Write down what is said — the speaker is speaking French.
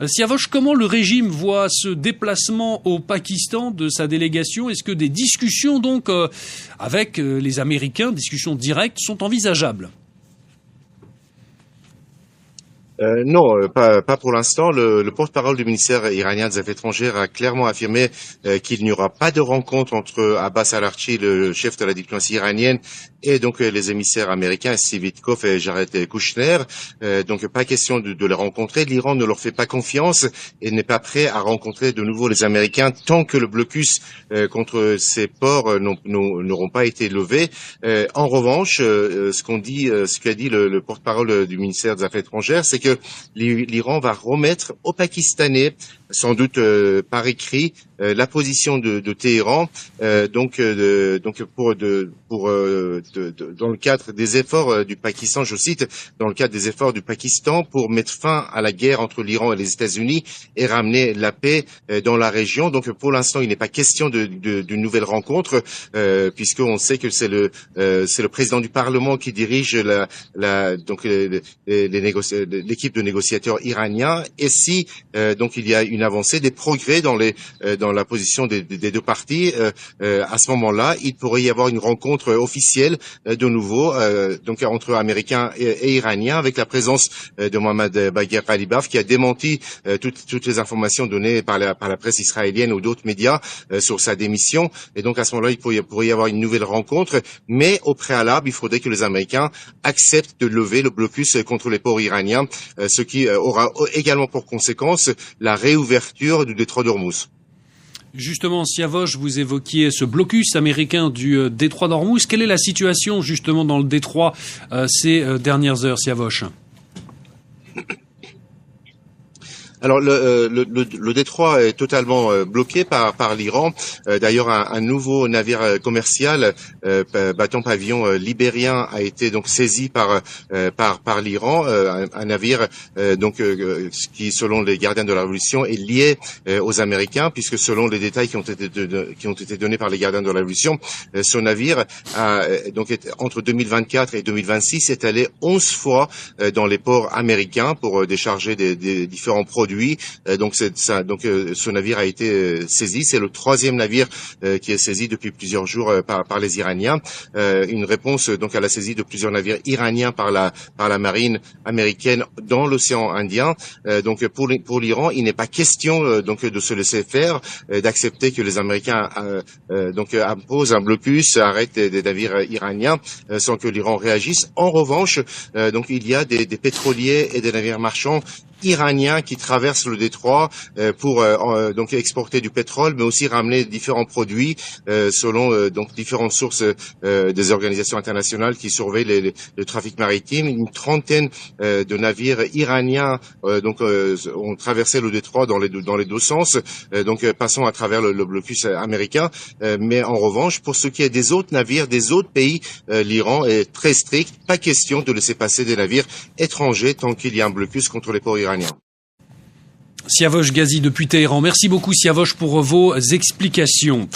Siavosh, comment le régime voit ce déplacement au Pakistan de sa délégation? Est-ce que des discussions donc avec les Américains, discussions directes, sont envisageables? Non, pas pour l'instant. Le porte-parole du ministère iranien des Affaires étrangères a clairement affirmé qu'il n'y aura pas de rencontre entre Abbas Araghchi, le chef de la diplomatie iranienne, et donc les émissaires américains, Steve Witkoff et Jared Kushner. Donc pas question de les rencontrer. L'Iran ne leur fait pas confiance et n'est pas prêt à rencontrer de nouveau les Américains tant que le blocus contre ces ports n'auront pas été levés. En revanche, ce qu'a dit le porte-parole du ministère des Affaires étrangères, c'est que l'Iran va remettre aux Pakistanais, sans doute par écrit, la position de Téhéran, dans le cadre des efforts du Pakistan, je cite, dans le cadre des efforts du Pakistan pour mettre fin à la guerre entre l'Iran et les États-Unis et ramener la paix dans la région. Donc pour l'instant, il n'est pas question d'une nouvelle rencontre, puisqu'on sait que c'est le président du Parlement qui dirige l'équipe de négociateurs iraniens. Et si donc il y a une avancée, des progrès dans la position des deux parties, à ce moment-là, il pourrait y avoir une rencontre officielle de nouveau, donc entre Américains et Iraniens, avec la présence de Mohammad Bagher Ghalibaf, qui a démenti toutes les informations données par la presse israélienne ou d'autres médias sur sa démission. Et donc à ce moment-là, il pourrait y avoir une nouvelle rencontre, mais au préalable, il faudrait que les Américains acceptent de lever le blocus contre les ports iraniens, ce qui aura également pour conséquence la réouverture du détroit d'Ormuz. Justement, Siavosh, vous évoquiez ce blocus américain du détroit d'Ormuz. Quelle est la situation justement dans le détroit ces dernières heures, Siavosh ? Alors le détroit est totalement bloqué par l'Iran. D'ailleurs, un nouveau navire commercial battant pavillon libérien a été donc saisi par l'Iran, un navire qui, selon les gardiens de la Révolution, est lié aux Américains, puisque selon les détails qui ont été donnés par les gardiens de la Révolution, ce navire a donc entre 2024 et 2026 est allé 11 fois dans les ports américains pour décharger des différents produits. Donc ce navire a été saisi. C'est le troisième navire qui est saisi depuis plusieurs jours par les Iraniens. Une réponse donc à la saisie de plusieurs navires iraniens par la marine américaine dans l'océan Indien. Donc pour l'Iran, il n'est pas question donc de se laisser faire, d'accepter que les Américains imposent un blocus, arrêtent des navires iraniens sans que l'Iran réagisse. En revanche, donc il y a des pétroliers et des navires marchands iraniens qui traversent le détroit pour donc exporter du pétrole, mais aussi ramener différents produits selon donc différentes sources des organisations internationales qui surveillent le trafic maritime. Une trentaine de navires iraniens ont traversé le détroit dans les deux sens, donc passant à travers le blocus américain. Mais en revanche, pour ce qui est des autres navires des autres pays, l'Iran est très strict. Pas question de laisser passer des navires étrangers tant qu'il y a un blocus contre les ports iraniens. Siavosh Ghazi depuis Téhéran. Merci beaucoup Siavosh pour vos explications.